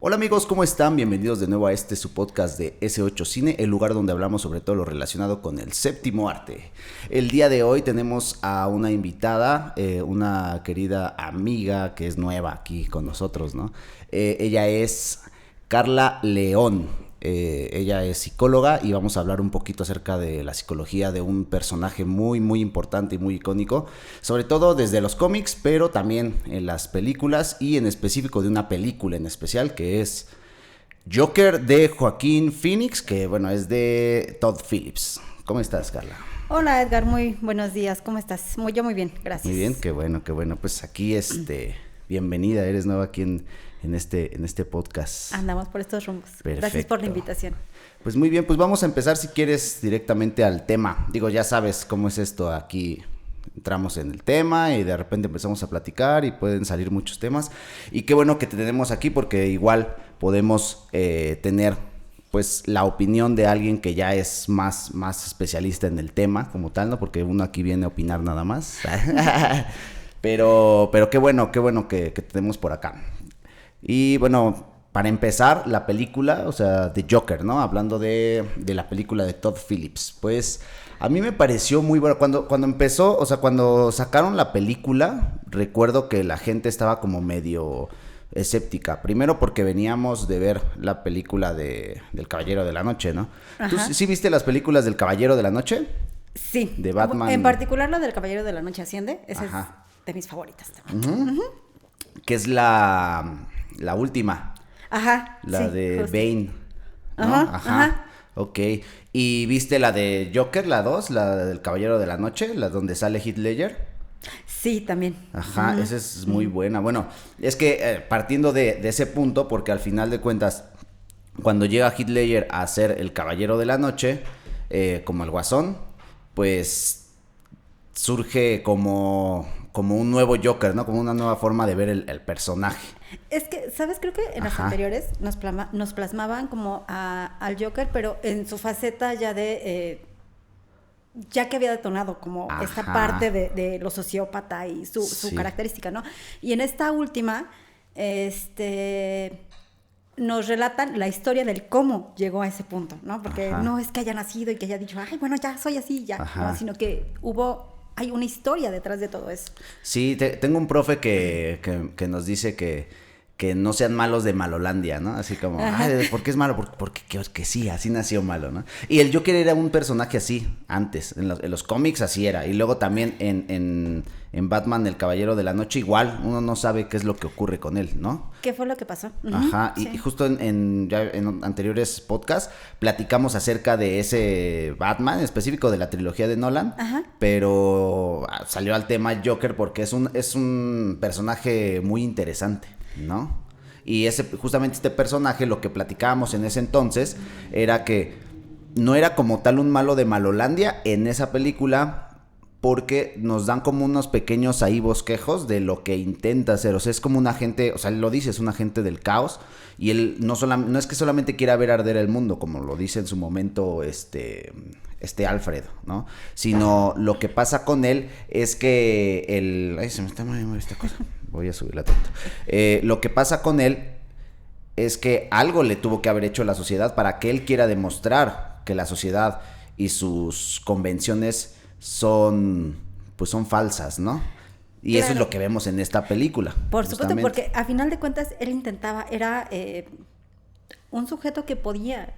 Hola amigos, ¿cómo están? Bienvenidos de nuevo a su podcast de S8 Cine, el lugar donde hablamos sobre todo lo relacionado con el séptimo arte. El día de hoy tenemos a una invitada, una querida amiga que es nueva aquí con nosotros, ¿no? Ella es Carla León. Ella es psicóloga y vamos a hablar un poquito acerca de la psicología de un personaje muy importante y muy icónico, sobre todo desde los cómics, pero también en las películas y en específico de una película en especial que es Joker de Joaquín Phoenix, que bueno, es de Todd Phillips. ¿Cómo estás, Carla? Hola Edgar, muy buenos días, ¿cómo estás? Yo muy bien, gracias. Muy bien, qué bueno, pues aquí bienvenida, eres nueva aquí en este podcast. Andamos por estos rumbos. Perfecto. Gracias por la invitación. Pues muy bien, pues vamos a empezar si quieres directamente al tema. Digo, ya sabes cómo es esto aquí. Entramos en el tema y de repente empezamos a platicar y pueden salir muchos temas. Y qué bueno que te tenemos aquí porque igual podemos tener pues la opinión de alguien que ya es más especialista en el tema como tal, ¿no? Porque uno aquí viene a opinar nada más. Pero qué bueno que te tenemos por acá. Y bueno, para empezar, la película, o sea, de Joker, ¿no? Hablando de la película de Todd Phillips, pues a mí me pareció muy bueno. Cuando empezó, o sea, cuando sacaron la película, recuerdo que la gente estaba como medio escéptica. Primero porque veníamos de ver la película del Caballero de la Noche, ¿no? Ajá. ¿Tú sí viste las películas del Caballero de la Noche? Sí. De Batman. En particular la del Caballero de la Noche Asciende, esa Ajá. es de mis favoritas. Que es la última. Ajá. La sí, de justo. Bane, ¿no? Ajá. Ok. ¿Y viste la de Joker, la 2, la del Caballero de la Noche, la donde sale Heath Ledger? Sí, también. Ajá, esa es muy buena. Bueno, es que partiendo de ese punto, porque al final de cuentas, cuando llega Heath Ledger a ser el Caballero de la Noche, como el Guasón, pues surge como un nuevo Joker, ¿no? Como una nueva forma de ver el personaje. Es que, ¿sabes? Creo que en las anteriores nos plasmaban como al Joker, pero en su faceta ya ya que había detonado como esta parte de lo sociópata y su característica, ¿no? Y en esta última, nos relatan la historia del cómo llegó a ese punto, ¿no? Porque no es que haya nacido y que haya dicho, ay, bueno, ya soy así, ya, ¿no? Sino que hay una historia detrás de todo eso. Sí, tengo un profe que nos dice que no sean malos de Malolandia, ¿no? Así como, ay, ¿por qué es malo? Porque sí, así nació malo, ¿no? Y el Joker era un personaje así, antes, en los cómics así era. Y luego también en Batman, el Caballero de la Noche, igual, uno no sabe qué es lo que ocurre con él, ¿no? ¿Qué fue lo que pasó? Ajá, sí. Y justo en anteriores podcasts platicamos acerca de ese Batman específico de la trilogía de Nolan, pero salió al tema Joker porque es un personaje muy interesante, ¿no? Y justamente este personaje, lo que platicábamos en ese entonces, era que no era como tal un malo de Malolandia en esa película, porque nos dan como unos pequeños ahí bosquejos de lo que intenta hacer. O sea, es como un agente, o sea, él lo dice, es un agente del caos. Y él no es que solamente quiera ver arder el mundo, como lo dice en su momento Alfred, ¿no? Sino lo que pasa con él es que ay, se me está moviendo esta cosa. Voy a subirla tanto. Lo que pasa con él es que algo le tuvo que haber hecho la sociedad para que él quiera demostrar que la sociedad y sus convenciones son falsas, ¿no? Y claro, eso es lo que vemos en esta película. Por supuesto, porque a final de cuentas él era un sujeto que podía,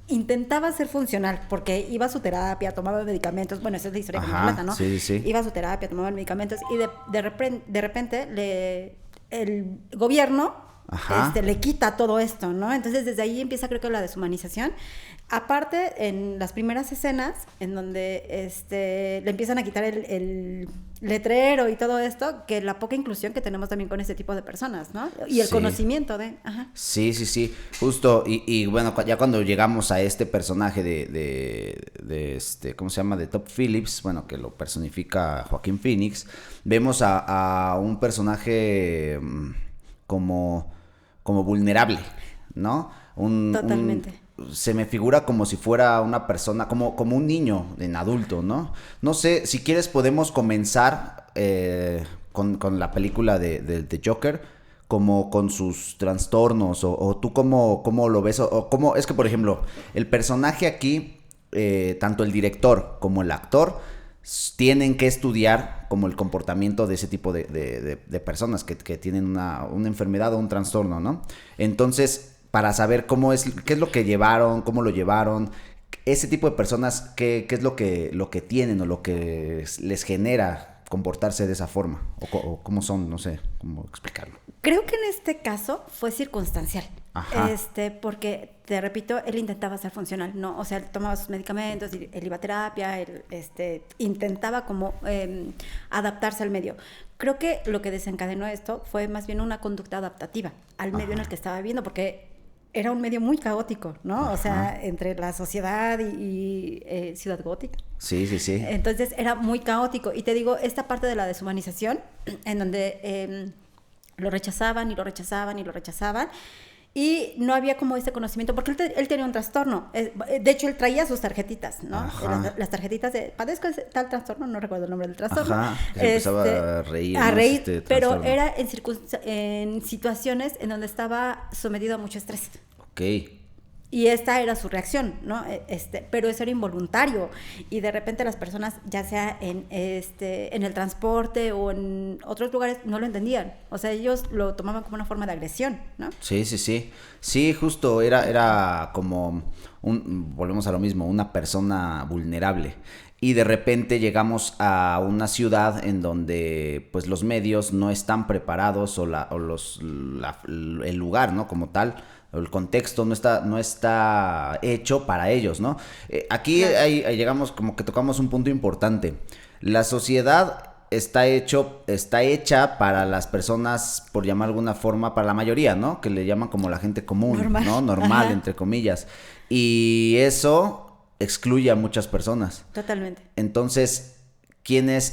intentaba ser funcional, porque iba a su terapia, tomaba medicamentos, bueno, esa es la historia que me relata, ¿no? Sí. Iba a su terapia, tomaba medicamentos y de repente el gobierno le quita todo esto, ¿no? Entonces desde ahí empieza, creo que, la deshumanización. Aparte, en las primeras escenas, en donde le empiezan a quitar el letrero y todo esto, que la poca inclusión que tenemos también con este tipo de personas, ¿no? Y el conocimiento de... Sí, justo. Y bueno, ya cuando llegamos a este personaje de ¿cómo se llama? De Todd Phillips, bueno, que lo personifica Joaquín Phoenix, vemos a un personaje como vulnerable, ¿no? Totalmente. Se me figura como si fuera una persona, como un niño en adulto, ¿no? No sé, si quieres podemos comenzar con la película de Joker, como con sus trastornos, o tú cómo lo ves, o cómo, es que por ejemplo, el personaje aquí, tanto el director como el actor, tienen que estudiar como el comportamiento de ese tipo de personas que tienen una enfermedad o un trastorno, ¿no? Entonces, para saber qué es lo que llevaron, cómo lo llevaron, ese tipo de personas, qué es lo que tienen o lo que les genera comportarse de esa forma, o cómo son, no sé cómo explicarlo. Creo que en este caso fue circunstancial. Ajá. Porque, te repito, él intentaba ser funcional, ¿no? O sea, él tomaba sus medicamentos, él iba a terapia, él intentaba como adaptarse al medio. Creo que lo que desencadenó esto fue más bien una conducta adaptativa al medio en el que estaba viviendo, porque era un medio muy caótico, ¿no? Ajá. O sea, entre la sociedad y Ciudad Gótica. Sí. Entonces era muy caótico. Y te digo, esta parte de la deshumanización, en donde lo rechazaban y lo rechazaban y lo rechazaban, y no había como ese conocimiento, porque él tenía un trastorno. De hecho, él traía sus tarjetitas, ¿no? Las tarjetitas de, padezco tal trastorno, no recuerdo el nombre del trastorno. Ajá, que se empezaba a reír. A reír, pero era en situaciones en donde estaba sometido a mucho estrés. Ok. Y esta era su reacción, ¿no? Pero eso era involuntario. Y de repente las personas, ya sea en el transporte o en otros lugares, no lo entendían. O sea, ellos lo tomaban como una forma de agresión, ¿no? Sí. Sí, justo, era como volvemos a lo mismo, una persona vulnerable. Y de repente llegamos a una ciudad en donde pues los medios no están preparados, el lugar, ¿no? Como tal, el contexto no está hecho para ellos, ¿no? Aquí ahí llegamos, como que tocamos un punto importante. La sociedad está hecha para las personas, por llamar de alguna forma, para la mayoría, ¿no? Que le llaman como la gente común, normal, ¿no? Normal, ajá, entre comillas. Y eso excluye a muchas personas. Totalmente. Entonces,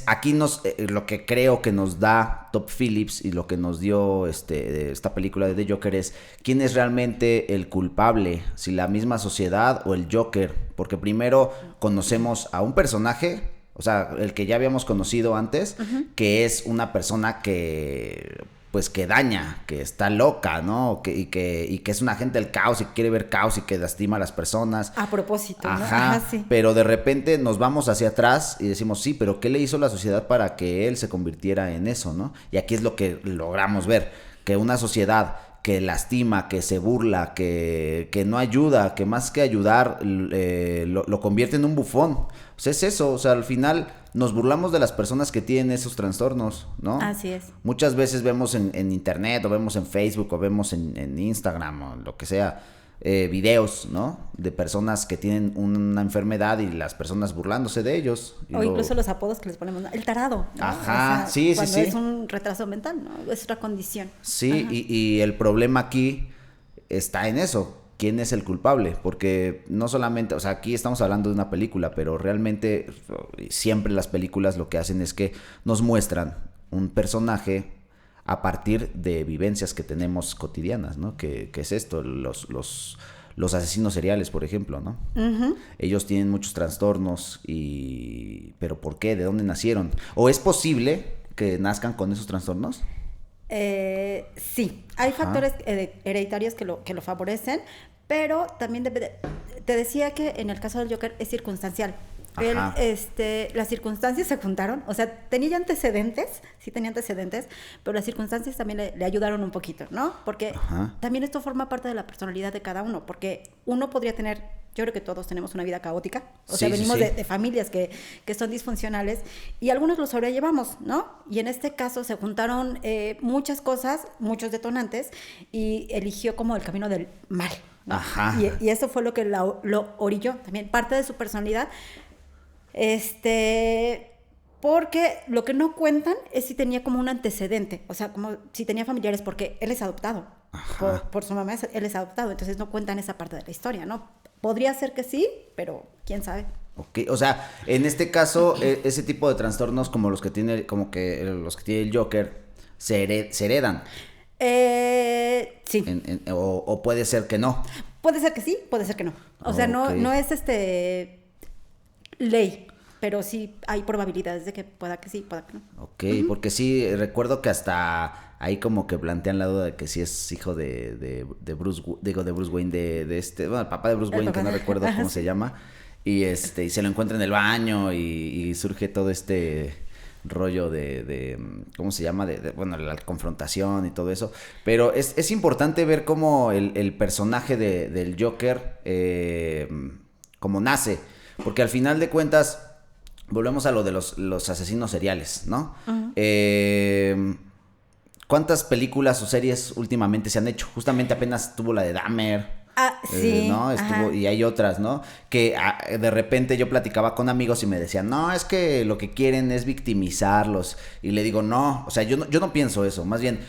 aquí lo que creo que nos da Todd Phillips y lo que nos dio esta película de The Joker es quién es realmente el culpable, si la misma sociedad o el Joker, porque primero conocemos a un personaje, o sea, el que ya habíamos conocido antes, que es una persona que daña, que está loca, ¿no? Y que es un agente del caos y que quiere ver caos y que lastima a las personas. A propósito, ¿no? Ajá, sí. Pero de repente nos vamos hacia atrás y decimos, sí, pero ¿qué le hizo la sociedad para que él se convirtiera en eso, ¿no? Y aquí es lo que logramos ver, que una sociedad que lastima, que se burla, que no ayuda, que más que ayudar lo convierte en un bufón. O sea, es eso, o sea, al final nos burlamos de las personas que tienen esos trastornos, ¿no? Así es. Muchas veces vemos en internet, o vemos en Facebook, o vemos en Instagram, o lo que sea, videos, ¿no? De personas que tienen una enfermedad y las personas burlándose de ellos. O incluso los apodos que les ponemos, ¿no? El tarado, ¿no? Ajá, o sea, cuando sí. es un retraso mental, ¿no? Es otra condición. Sí, y el problema aquí está en eso. ¿Quién es el culpable? Porque no solamente, o sea, aquí estamos hablando de una película, pero realmente siempre las películas lo que hacen es que nos muestran un personaje a partir de vivencias que tenemos cotidianas, ¿no? Que es esto, los asesinos seriales, por ejemplo, ¿no? Uh-huh. Ellos tienen muchos trastornos ¿pero por qué? ¿De dónde nacieron? ¿O es posible que nazcan con esos trastornos? Sí, hay factores hereditarios que lo favorecen, pero también te decía que en el caso del Joker es circunstancial. Él, las circunstancias se juntaron, o sea, tenía antecedentes, pero las circunstancias también le ayudaron un poquito, ¿no? Porque también esto forma parte de la personalidad de cada uno, porque uno podría tener, yo creo que todos tenemos una vida caótica, o sea, venimos de familias que son disfuncionales y algunos lo sobrellevamos, ¿no? Y en este caso se juntaron muchas cosas, muchos detonantes y eligió como el camino del mal, ¿no? Ajá. Y eso fue lo que lo orilló también, parte de su personalidad. Porque lo que no cuentan es si tenía como un antecedente, o sea, como si tenía familiares, porque él es adoptado, por su mamá, él es adoptado, entonces no cuentan esa parte de la historia, ¿no? Podría ser que sí, pero quién sabe. Ok, o sea, en este caso, ese tipo de trastornos como los que tiene, los que tiene el Joker, se heredan. Sí. O puede ser que no. Puede ser que sí, puede ser que no. O sea, no es ley, pero sí hay probabilidades de que pueda que sí, pueda que no. Ok, porque sí, recuerdo que hasta ahí como que plantean la duda de que si es hijo de Bruce Wayne, bueno, el papá de Bruce Wayne, que no recuerdo cómo se llama, y se lo encuentra en el baño y surge todo este rollo de ¿cómo se llama? Bueno, la confrontación y todo eso. Pero es importante ver cómo el personaje del Joker, como nace. Porque al final de cuentas, volvemos a lo de los asesinos seriales, ¿no? Uh-huh. ¿Cuántas películas o series últimamente se han hecho? Justamente apenas tuvo la de Dahmer. Sí. ¿No? Y hay otras, ¿no? Que de repente yo platicaba con amigos y me decían, no, es que lo que quieren es victimizarlos. Y le digo, no, o sea, yo no pienso eso. Más bien,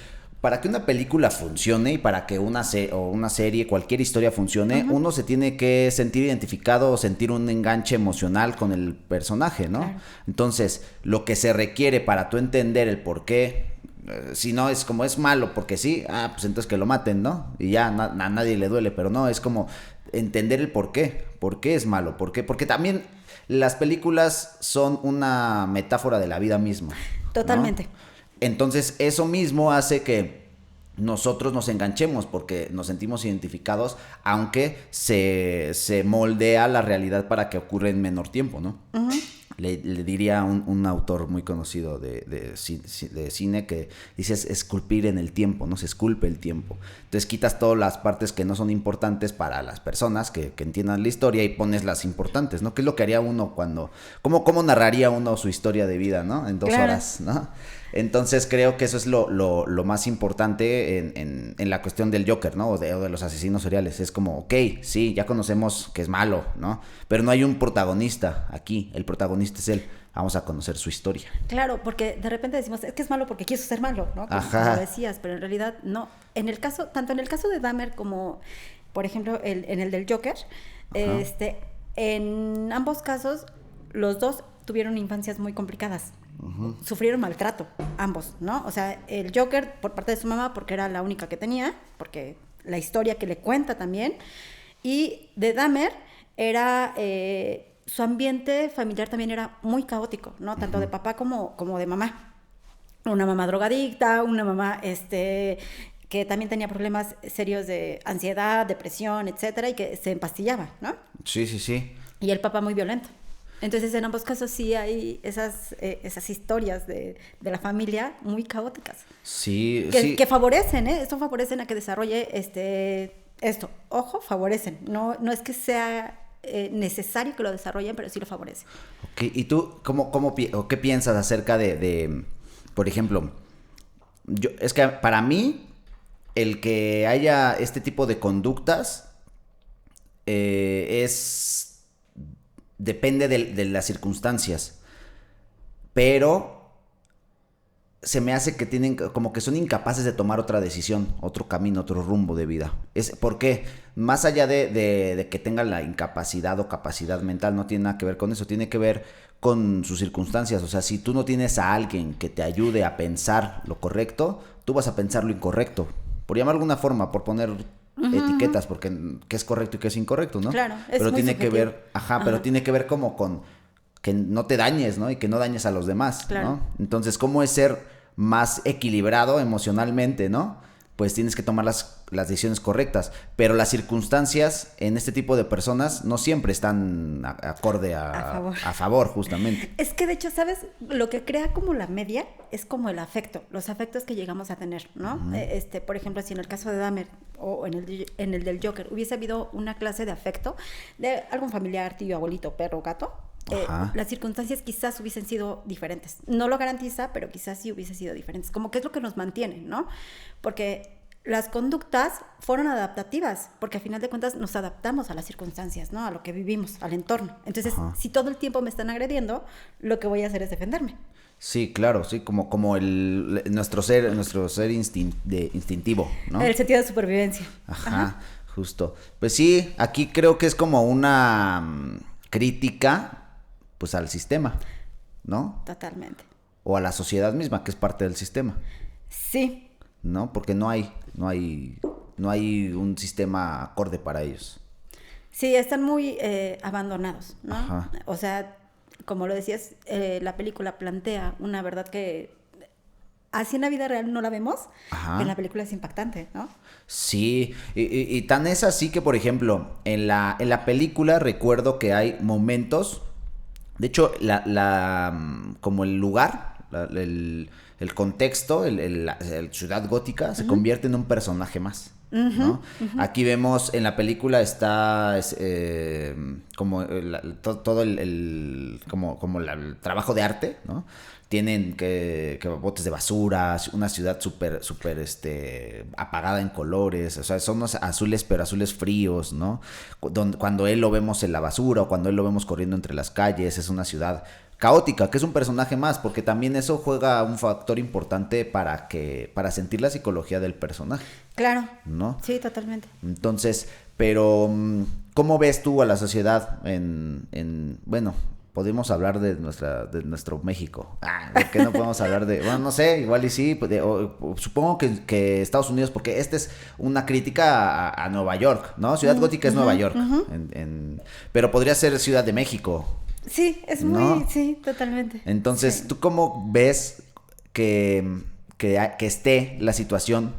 para que una película funcione y para que una serie, cualquier historia funcione, uh-huh, uno se tiene que sentir identificado o sentir un enganche emocional con el personaje, ¿no? Claro. Entonces, lo que se requiere para tú entender el por qué, si no es como es malo porque sí, pues entonces que lo maten, ¿no? Y ya a nadie le duele, pero no, es como entender el por qué es malo, porque también las películas son una metáfora de la vida misma. Totalmente. ¿No? Entonces eso mismo hace que nosotros nos enganchemos porque nos sentimos identificados, aunque se moldea la realidad para que ocurra en menor tiempo, ¿no? Uh-huh. Le diría un autor muy conocido de cine que dice esculpir en el tiempo, ¿no? Se esculpe el tiempo. Entonces quitas todas las partes que no son importantes para las personas que entiendan la historia y pones las importantes, ¿no? ¿Qué es lo que haría uno cuando... ¿Cómo narraría uno su historia de vida, ¿no? En 2 horas, ¿no? Entonces creo que eso es lo más importante en la cuestión del Joker, ¿no? O de los asesinos seriales. Es como, ok, sí, ya conocemos que es malo, ¿no? Pero no hay un protagonista aquí. El protagonista es él. Vamos a conocer su historia. Claro, porque de repente decimos, es que es malo porque quiso ser malo, ¿no? Como lo decías, pero en realidad no. Tanto en el caso de Dahmer como, por ejemplo, en el del Joker, en ambos casos, los dos tuvieron infancias muy complicadas. Uh-huh. Sufrieron maltrato, ambos, ¿no? O sea, el Joker por parte de su mamá, porque era la única que tenía, porque la historia que le cuenta también, y de Dahmer era... su ambiente familiar también era muy caótico, ¿no? Tanto de papá como de mamá. Una mamá drogadicta, una mamá que también tenía problemas serios de ansiedad, depresión, etcétera, y que se empastillaba, ¿no? Sí, sí, sí. Y el papá muy violento. Entonces, en ambos casos sí hay esas historias de la familia muy caóticas. Sí, que favorecen, ¿eh? Esto favorecen a que desarrolle esto. Ojo, favorecen. No es que sea necesario que lo desarrollen, pero sí lo favorece. Ok, ¿y tú qué piensas acerca de por ejemplo, es que para mí el que haya este tipo de conductas depende de las circunstancias, pero se me hace que tienen como que son incapaces de tomar otra decisión, otro camino, otro rumbo de vida. ¿Por qué? Más allá de que tengan la incapacidad o capacidad mental, no tiene nada que ver con eso, tiene que ver con sus circunstancias. O sea, si tú no tienes a alguien que te ayude a pensar lo correcto, tú vas a pensar lo incorrecto. Por llamar de alguna forma, por poner etiquetas, porque qué es correcto y qué es incorrecto, ¿no? Claro, es pero muy tiene subjetivo. que ver, pero tiene que ver como con que no te dañes, ¿no? Y que no dañes a los demás, claro, ¿no? Entonces, ¿cómo es ser más equilibrado emocionalmente, ¿no? Pues tienes que tomar las decisiones correctas, pero las circunstancias en este tipo de personas no siempre están acorde a favor, justamente. Es que de hecho, ¿sabes? Lo que crea como la media es como el afecto, los afectos que llegamos a tener, ¿no? Uh-huh. Por ejemplo, si en el caso de Dahmer o en el del Joker hubiese habido una clase de afecto de algún familiar, tío, abuelito, perro, gato, las circunstancias quizás hubiesen sido diferentes. No lo garantiza, pero quizás sí hubiesen sido diferentes. Como que es lo que nos mantiene, ¿no? Porque las conductas fueron adaptativas, porque a final de cuentas nos adaptamos a las circunstancias, ¿no? A lo que vivimos, al entorno. Entonces, si todo el tiempo me están agrediendo, lo que voy a hacer es defenderme. Sí, claro, sí, como nuestro ser instintivo, ¿no? El sentido de supervivencia. Ajá, justo. Pues sí, aquí creo que es como una crítica, pues al sistema, ¿no? Totalmente. O a la sociedad misma, que es parte del sistema. Sí. ¿No? Porque no hay un sistema acorde para ellos. Sí, están muy abandonados, ¿no? Ajá. O sea, como lo decías, la película plantea una verdad que así en la vida real no la vemos, Ajá. en la película es impactante, ¿no? Sí, y tan es así que, por ejemplo, en la película recuerdo que hay momentos, de hecho, como el lugar, el contexto, la ciudad gótica, se convierte en un personaje más, ¿no? Aquí vemos, en la película está como todo el trabajo de arte, ¿no? Tienen que botes de basura, una ciudad súper apagada en colores, o sea, son unos azules, pero azules fríos, ¿no? Cuando él lo vemos en la basura o cuando él lo vemos corriendo entre las calles, es una ciudad caótica, que es un personaje más, porque también eso juega un factor importante para sentir la psicología del personaje. Claro, ¿no? Sí, totalmente. Entonces, pero ¿cómo ves tú a la sociedad bueno, podemos hablar de nuestro México? ¿Por qué no podemos hablar de, bueno, no sé, igual y sí, supongo que Estados Unidos, porque esta es una crítica a Nueva York, ¿no? Ciudad Gótica es Nueva York, pero podría ser Ciudad de México. Sí, es ¿no? sí, totalmente. Entonces, sí. ¿tú cómo ves que esté la situación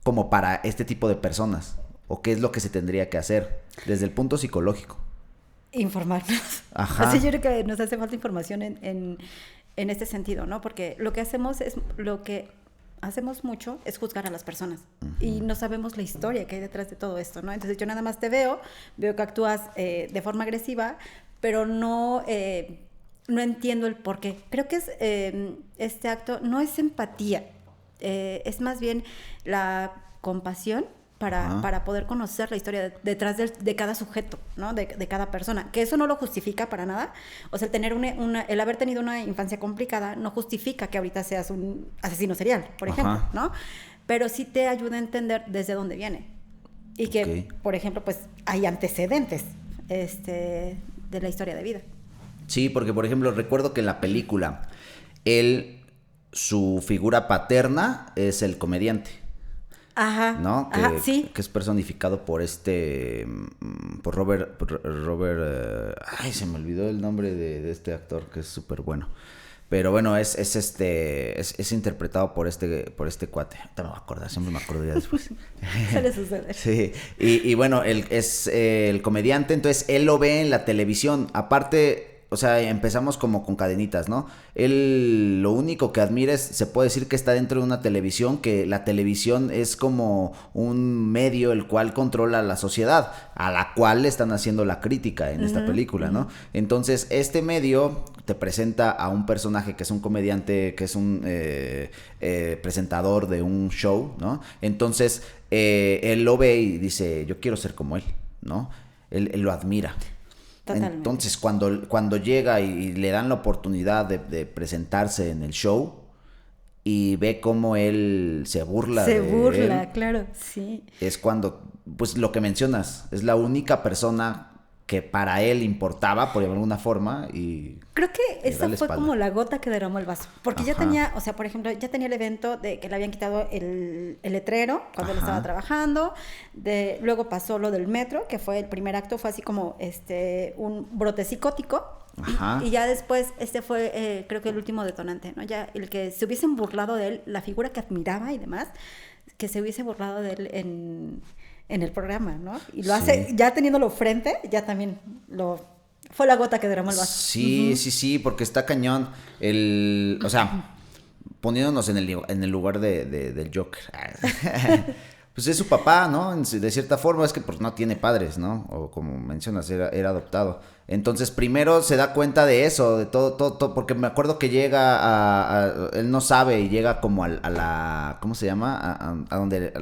como para este tipo de personas? ¿O qué es lo que se tendría que hacer desde el punto psicológico? Informarnos. Ajá. O sea, yo creo que nos hace falta información en este sentido, ¿no? Porque lo que hacemos mucho es juzgar a las personas y no sabemos la historia que hay detrás de todo esto, ¿no? Entonces yo nada más te veo que actúas de forma agresiva, pero no entiendo el por qué. Creo que este acto no es empatía, es más bien la compasión para poder conocer la historia detrás de cada sujeto, ¿no? De cada persona, que eso no lo justifica para nada. O sea, el haber tenido una infancia complicada no justifica que ahorita seas un asesino serial, por ejemplo, ¿no? Pero sí te ayuda a entender desde dónde viene. Y que, por ejemplo, pues hay antecedentes de la historia de vida. Sí, porque, por ejemplo, recuerdo que en la película, su figura paterna es el comediante. Ajá. ¿No? Ajá, sí. Que es personificado por por Robert, ay, se me olvidó el nombre de este actor, que es súper bueno. Pero bueno, es interpretado por este cuate. Ahorita me voy a acordar, siempre me acordaría después. Suele suceder. Sí, y bueno, él es el comediante, entonces él lo ve en la televisión. Aparte, o sea, empezamos como con cadenitas, ¿no? Él lo único que admira se puede decir que está dentro de una televisión, que la televisión es como un medio el cual controla la sociedad, a la cual le están haciendo la crítica en esta película, ¿no? Entonces, este medio te presenta a un personaje que es un comediante, que es un presentador de un show, ¿no? Entonces, él lo ve y dice, yo quiero ser como él, ¿no? Él lo admira. Totalmente. Entonces, cuando llega y le dan la oportunidad de presentarse en el show y ve cómo él se burla de él, claro, sí. Es cuando, pues lo que mencionas, es la única persona que para él importaba, por alguna forma, y creo que esa fue como la gota que derramó el vaso, porque ya tenía, o sea, por ejemplo, ya tenía el evento de que le habían quitado el letrero cuando él estaba trabajando, luego pasó lo del metro, que fue el primer acto, fue así como un brote psicótico, y ya después fue, creo que el último detonante, ¿no? Ya el que se hubiesen burlado de él, la figura que admiraba y demás, que se hubiese burlado de él en el programa, ¿no? Y lo hace, ya teniéndolo frente, ya también fue la gota que derramó el vaso. Sí, sí, porque está cañón. O sea, poniéndonos en el lugar del Joker. Pues es su papá, ¿no? De cierta forma es que pues no tiene padres, ¿no? O como mencionas, era adoptado. Entonces primero se da cuenta de eso, de todo, porque me acuerdo que llega él no sabe y llega como a la, ¿cómo se llama? A donde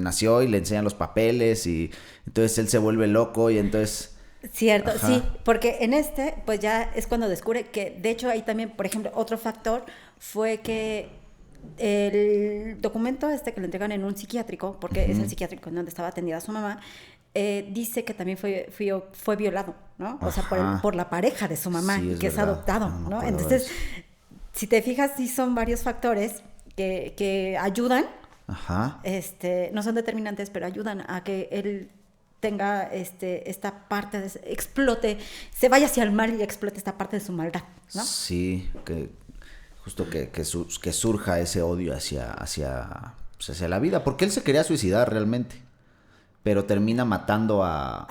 nació y le enseñan los papeles y entonces él se vuelve loco y entonces... Cierto, sí, porque pues ya es cuando descubre que, de hecho, ahí también, por ejemplo, otro factor fue que el documento que le entregan en un psiquiátrico, porque es el psiquiátrico en donde estaba atendida su mamá, dice que también fue violado, ¿no? O sea, por la pareja de su mamá, sí, que es adoptado, ¿no? Entonces, si te fijas, sí son varios factores que ayudan, no son determinantes, pero ayudan a que él tenga esta parte, explote, se vaya hacia el mal y explote esta parte de su maldad, ¿no? Sí, que justo que surja ese odio hacia la vida, porque él se quería suicidar realmente, pero termina matando a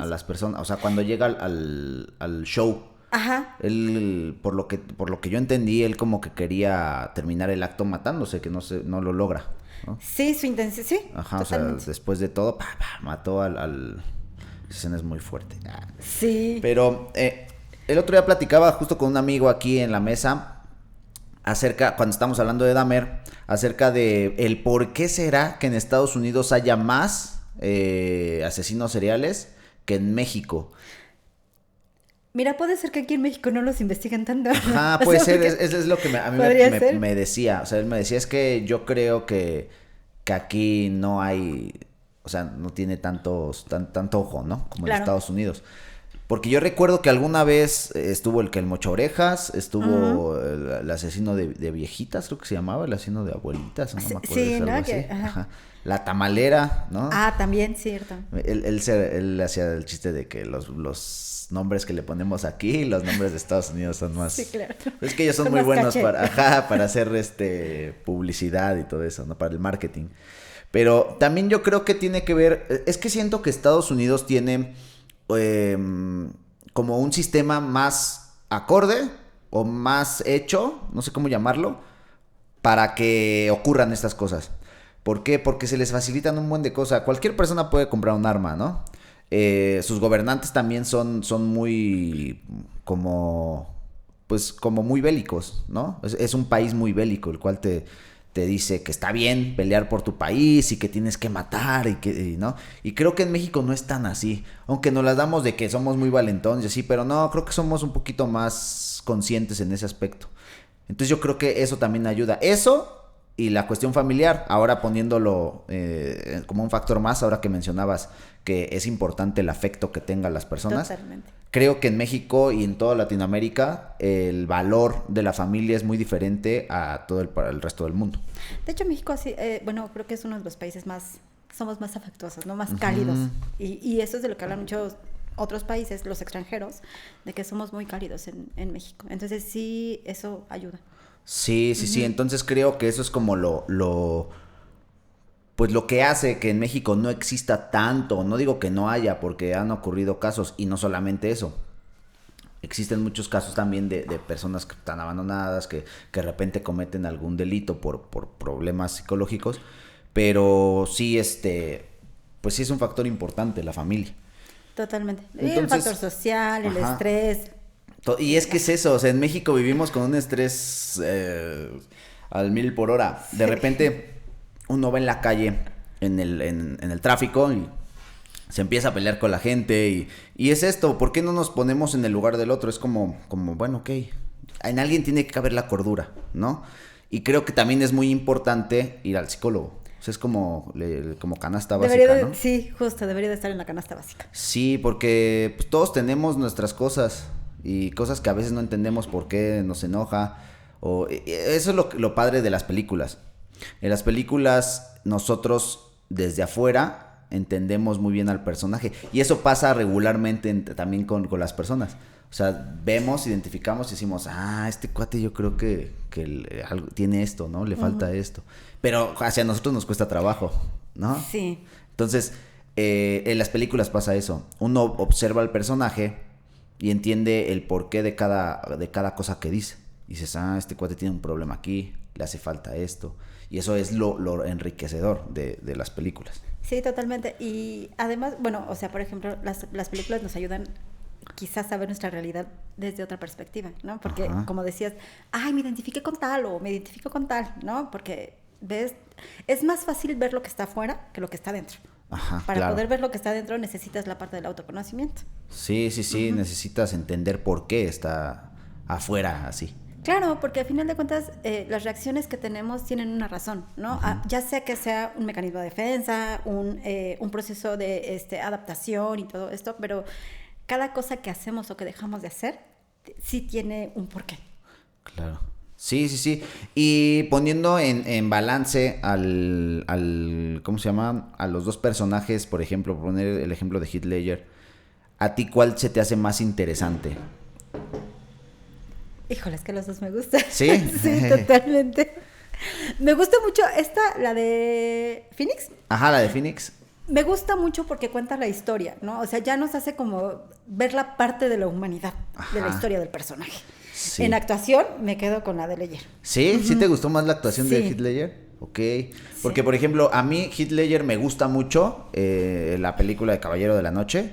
las personas, o sea, cuando llega al show. Ajá. Él, por lo que yo entendí, él como que quería terminar el acto matándose, que no lo logra, ¿no? Sí, su intención, sí. Ajá, totalmente. O sea, después de todo, mató al... Esa escena es muy fuerte. Sí. Pero el otro día platicaba justo con un amigo aquí en la mesa cuando estamos hablando de Dahmer, acerca de el por qué será que en Estados Unidos haya más asesinos seriales que en México. Mira, puede ser que aquí en México no los investiguen tanto. Ajá, puede ser, eso es lo que a mí me decía. O sea, él me decía, es que yo creo que aquí no hay, o sea, no tiene tanto ojo, ¿no? Como en Estados Unidos. Porque yo recuerdo que alguna vez estuvo el mocha orejas, estuvo el asesino de viejitas, creo que se llamaba, el asesino de abuelitas, no me acuerdo. Sí, algo ¿no? así. Ajá. La tamalera, ¿no? Ah, también, cierto. Él hacía el chiste de que los nombres que le ponemos aquí y los nombres de Estados Unidos son más... Sí, claro. Es que ellos son muy buenos para hacer publicidad y todo eso, ¿no? Para el marketing. Pero también yo creo que tiene que ver... Es que siento que Estados Unidos tiene como un sistema más acorde o más hecho, no sé cómo llamarlo, para que ocurran estas cosas. ¿Por qué? Porque se les facilitan un buen de cosas. Cualquier persona puede comprar un arma, ¿no? Sus gobernantes también son muy como muy bélicos, ¿no? Es un país muy bélico, el cual te dice que está bien pelear por tu país y que tienes que matar ¿no? Y creo que en México no es tan así, aunque nos las damos de que somos muy valentones y así, pero no, creo que somos un poquito más conscientes en ese aspecto. Entonces yo creo que eso también ayuda. Eso y la cuestión familiar, ahora poniéndolo como un factor más, ahora que mencionabas que es importante el afecto que tengan las personas. Totalmente. Creo que en México y en toda Latinoamérica el valor de la familia es muy diferente a todo el resto del mundo. De hecho, México, creo que es uno de los países somos más afectuosos, ¿no? Más cálidos. Y eso es de lo que hablan muchos otros países, los extranjeros, de que somos muy cálidos en México. Entonces sí, eso ayuda. Sí. Entonces creo que eso es como lo que hace que en México no exista tanto. No digo que no haya, porque han ocurrido casos, y no solamente eso. Existen muchos casos también de personas que están abandonadas, que de repente cometen algún delito por problemas psicológicos, pero sí, pues sí es un factor importante la familia. Totalmente. Entonces, el factor social, el estrés. Y es que es eso, o sea, en México vivimos con un estrés al 1000 por hora. De repente uno va en la calle, en el tráfico, y se empieza a pelear con la gente, y es esto, ¿por qué no nos ponemos en el lugar del otro? Es como bueno, ok, en alguien tiene que caber la cordura, ¿no? Y creo que también es muy importante ir al psicólogo. O sea, es como canasta básica, ¿no? Sí, justo, debería de estar en la canasta básica. Sí, porque pues, todos tenemos nuestras cosas, y cosas que a veces no entendemos por qué nos enoja. Eso es lo padre de las películas. En las películas nosotros desde afuera entendemos muy bien al personaje, y eso pasa regularmente también con las personas. O sea, vemos, identificamos y decimos, este cuate yo creo que tiene esto, ¿no? Le falta esto. Pero hacia nosotros nos cuesta trabajo, ¿no? Sí. Entonces, en las películas pasa eso. Uno observa al personaje y entiende el porqué de cada cosa que dice. Y dices, este cuate tiene un problema aquí, le hace falta esto. Y eso es lo enriquecedor de las películas. Sí, totalmente. Y además, por ejemplo, las películas nos ayudan quizás a ver nuestra realidad desde otra perspectiva, ¿no? Porque, como decías, me identifiqué con tal o me identifico con tal, ¿no? Porque, ¿ves? Es más fácil ver lo que está afuera que lo que está dentro. Para poder ver lo que está dentro necesitas la parte del autoconocimiento. Sí, necesitas entender por qué está afuera así. Claro, porque al final de cuentas las reacciones que tenemos tienen una razón, ¿no? Ya sea que sea un mecanismo de defensa, un proceso de adaptación y todo esto, pero cada cosa que hacemos o que dejamos de hacer sí tiene un porqué. Claro. Sí. Y poniendo en balance al ¿cómo se llama? A los dos personajes, por ejemplo, poner el ejemplo de Heath Ledger, ¿a ti cuál se te hace más interesante? Híjole, es que los dos me gustan. ¿Sí? Sí, totalmente. Me gusta mucho la de Phoenix. Ajá, la de Phoenix. Me gusta mucho porque cuenta la historia, ¿no? O sea, ya nos hace como ver la parte de la humanidad, de la historia del personaje. Sí. En actuación me quedo con la de Ledger. ¿Sí? ¿Sí te gustó más la actuación de Heath Ledger? Ok. Porque, por ejemplo, a mí Heath Ledger me gusta mucho la película de Caballero de la Noche,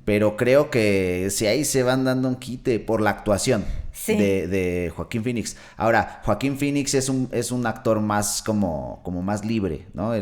pero creo que si ahí se van dando un quite por la actuación de Joaquín Phoenix. Ahora, Joaquín Phoenix es un actor más como más libre, ¿no?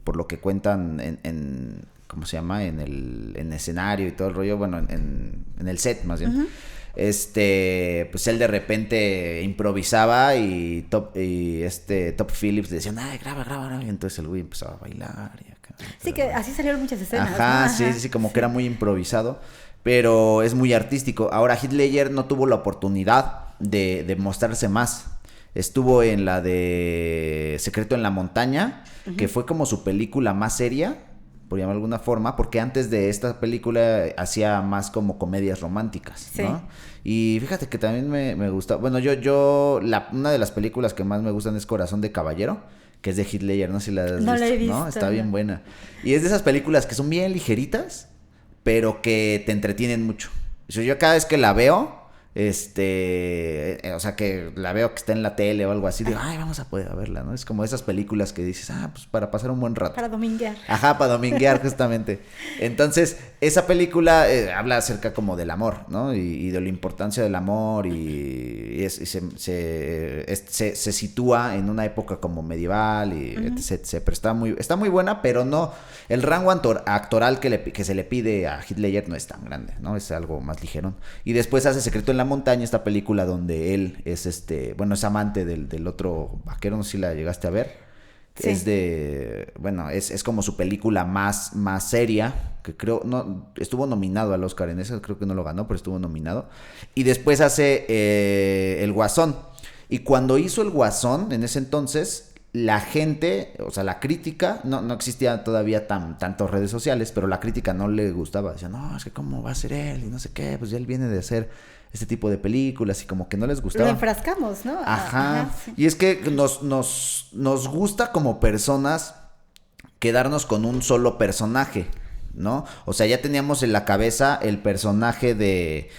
Por lo que cuentan en ¿cómo se llama? En el escenario y todo el rollo, bueno, en el set más bien. Pues él de repente improvisaba y Top Phillips le decían, ay, graba, y entonces el güey empezaba a bailar y acá. Sí, que así salieron muchas escenas. Ajá, ¿no? Sí, como que era muy improvisado, pero es muy artístico. Ahora, Heath Ledger no tuvo la oportunidad de mostrarse más. Estuvo en la de Secreto en la Montaña, que fue como su película más seria, por llamarlo de alguna forma, porque antes de esta película hacía más como comedias románticas, ¿no? Y fíjate que también me gusta, bueno, una de las películas que más me gustan es Corazón de Caballero, que es de Heath Ledger, no sé si la has visto. No la he visto. ¿No? Está bien buena. Y es de esas películas que son bien ligeritas, pero que te entretienen mucho. Yo cada vez que la veo, o sea, que la veo que está en la tele o algo así, digo, ay, vamos a poder verla, ¿no? Es como esas películas que dices, pues para pasar un buen rato. Para dominguear. Ajá, para dominguear, justamente. Entonces, esa película habla acerca como del amor, ¿no? Y de la importancia del amor y se sitúa en una época como medieval y etc. Pero está muy buena, pero no, el rango actoral que se le pide a Heath Ledger no es tan grande, ¿no? Es algo más ligerón. Y después hace Secreto en la Montaña, esta película donde él es es amante del otro vaquero, no sé si la llegaste a ver. Sí. Es como su película más seria, que creo, no, estuvo nominado al Oscar en esa, creo que no lo ganó, pero estuvo nominado. Y después hace El Guasón. Y cuando hizo El Guasón, en ese entonces, la gente, o sea, la crítica, no existía todavía tantas redes sociales, pero la crítica no le gustaba. Decían, no, es que cómo va a ser él, y no sé qué, pues ya él viene de hacer este tipo de películas y como que no les gustaba. Lo enfrascamos, ¿no? Ajá. Sí. Y es que nos gusta como personas quedarnos con un solo personaje, ¿no? O sea, ya teníamos en la cabeza el personaje de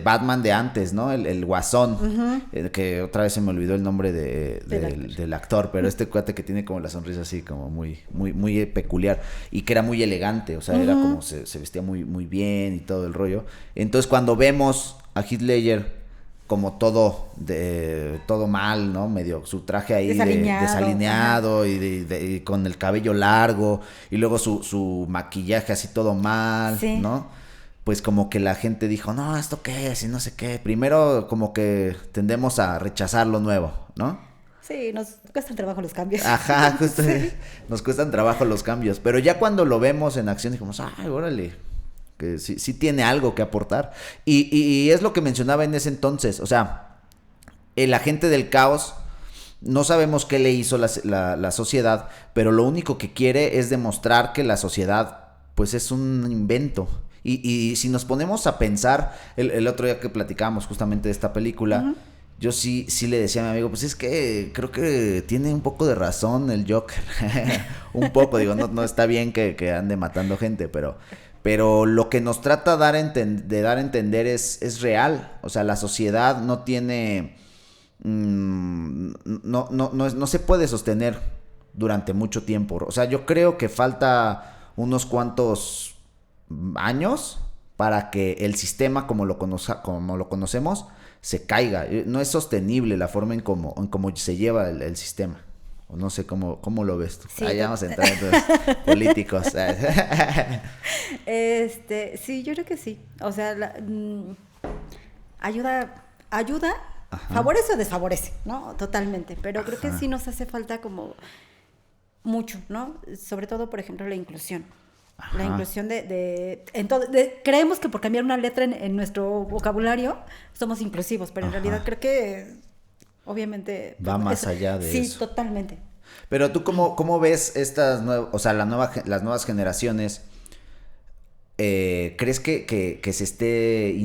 Batman de antes, ¿no? El Guasón, que otra vez se me olvidó el nombre del actor, pero este cuate que tiene como la sonrisa así como muy, muy, muy peculiar y que era muy elegante, o sea, era como se vestía muy, muy bien y todo el rollo. Entonces, cuando vemos a Heath Ledger como todo mal, ¿no? Medio su traje ahí desalineado y con el cabello largo y luego su maquillaje así todo mal, sí, ¿no? Pues como que la gente dijo, no, ¿esto qué es? Y no sé qué. Primero como que tendemos a rechazar lo nuevo, ¿no? Sí, nos cuestan trabajo los cambios. Ajá, justo nos cuestan trabajo los cambios. Pero ya cuando lo vemos en acción dijimos, ay, órale, que sí tiene algo que aportar. Y es lo que mencionaba en ese entonces. O sea, el agente del caos, no sabemos qué le hizo la sociedad, pero lo único que quiere es demostrar que la sociedad, pues, es un invento. Y si nos ponemos a pensar, el otro día que platicábamos justamente de esta película, yo sí le decía a mi amigo, pues es que creo que tiene un poco de razón el Joker. Un poco, digo, no está bien que ande matando gente, pero lo que nos trata de dar a entender es real. O sea, la sociedad no tiene, no se puede sostener durante mucho tiempo. O sea, yo creo que falta unos cuantos años para que el sistema como lo conocemos se caiga. No es sostenible la forma en cómo se lleva el sistema. O no sé cómo lo ves tú. Sí, vamos a entrar en los políticos. Sí, yo creo que sí. O sea, ayuda, ajá, favorece o desfavorece, ¿no? Totalmente. Pero ajá, creo que sí nos hace falta como mucho, ¿no? Sobre todo, por ejemplo, la inclusión. Ajá. La inclusión creemos que por cambiar una letra en nuestro vocabulario somos inclusivos, pero en ajá, realidad creo que obviamente va más allá de eso. Sí, totalmente. Pero tú cómo ves las nuevas generaciones ¿crees que se esté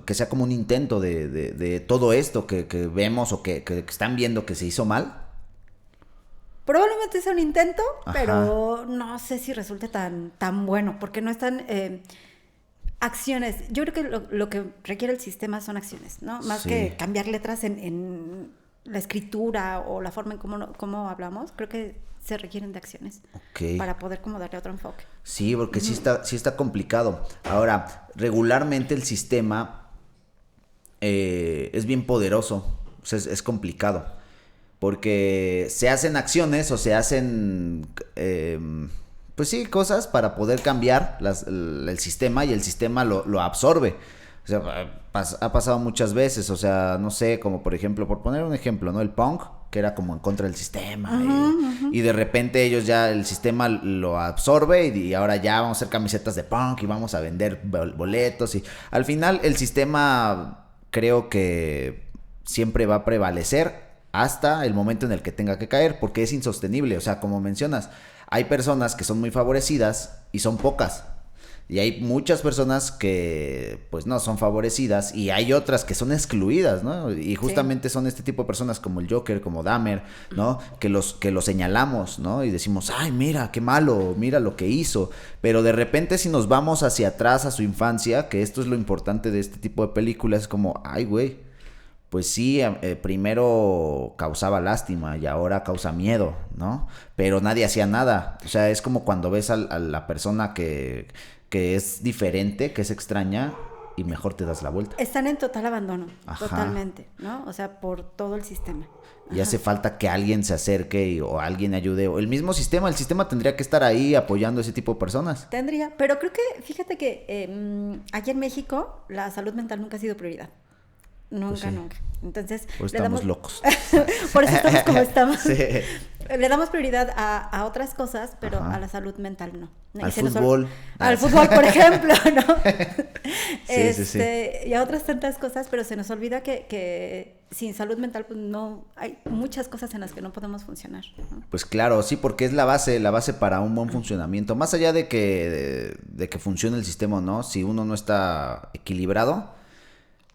que sea como un intento de todo esto que vemos o que están viendo que se hizo mal? Probablemente sea un intento, pero no sé si resulte tan bueno, porque no están acciones. Yo creo que lo que requiere el sistema son acciones, ¿no? Más que cambiar letras en la escritura o la forma en cómo hablamos, creo que se requieren de acciones para poder como darle otro enfoque. Sí, porque sí está complicado. Ahora, regularmente el sistema es bien poderoso, o sea, es complicado, porque se hacen acciones o se hacen, pues sí, cosas para poder cambiar el sistema, y el sistema lo absorbe. O sea, ha pasado muchas veces, o sea, no sé, como por ejemplo, por poner un ejemplo, ¿no? El punk, que era como en contra del sistema, y de repente ellos ya, el sistema lo absorbe, y ahora ya vamos a hacer camisetas de punk y vamos a vender boletos, y al final el sistema creo que siempre va a prevalecer hasta el momento en el que tenga que caer, porque es insostenible. O sea, como mencionas, hay personas que son muy favorecidas y son pocas. Y hay muchas personas que pues no son favorecidas, y hay otras que son excluidas, ¿no? Y justamente son este tipo de personas como el Joker, como Dahmer, ¿no? Que los señalamos, ¿no? Y decimos, ay, mira, qué malo, mira lo que hizo. Pero de repente, si nos vamos hacia atrás a su infancia, que esto es lo importante de este tipo de películas, es como, ay, güey, pues sí, primero causaba lástima y ahora causa miedo, ¿no? Pero nadie hacía nada. O sea, es como cuando ves a la persona que es diferente, que es extraña, y mejor te das la vuelta. Están en total abandono, totalmente, ¿no? O sea, por todo el sistema. Y hace falta que alguien se acerque o alguien ayude, o el sistema tendría que estar ahí apoyando a ese tipo de personas. Tendría, pero creo que, fíjate que aquí en México la salud mental nunca ha sido prioridad. Nunca. Entonces, pues estamos locos. Por eso estamos como estamos. Sí. Le damos prioridad a otras cosas, pero a la salud mental no. Al fútbol. Al fútbol, por ejemplo, ¿no? Sí. Y a otras tantas cosas, pero se nos olvida que sin salud mental, pues no, hay muchas cosas en las que no podemos funcionar, ¿no? Pues claro, sí, porque es la base para un buen funcionamiento. Más allá de que funcione el sistema o no, si uno no está equilibrado,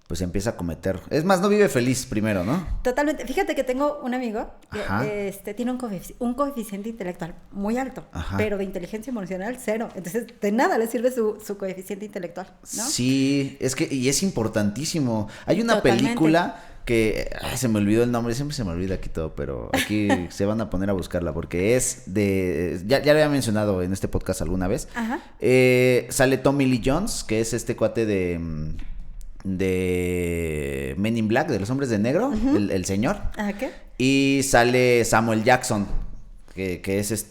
pues empieza a cometer. Es más, no vive feliz primero, ¿no? Totalmente. Fíjate que tengo un amigo que tiene un coeficiente intelectual muy alto, pero de inteligencia emocional cero. Entonces, de nada le sirve su coeficiente intelectual, ¿no? Sí, y es importantísimo. Hay una película que se me olvidó el nombre, siempre se me olvida aquí todo, pero aquí se van a poner a buscarla porque es ya lo había mencionado en este podcast alguna vez. Sale Tommy Lee Jones, que es este cuate de Men in Black, de los hombres de negro, el señor. Y sale Samuel Jackson, que es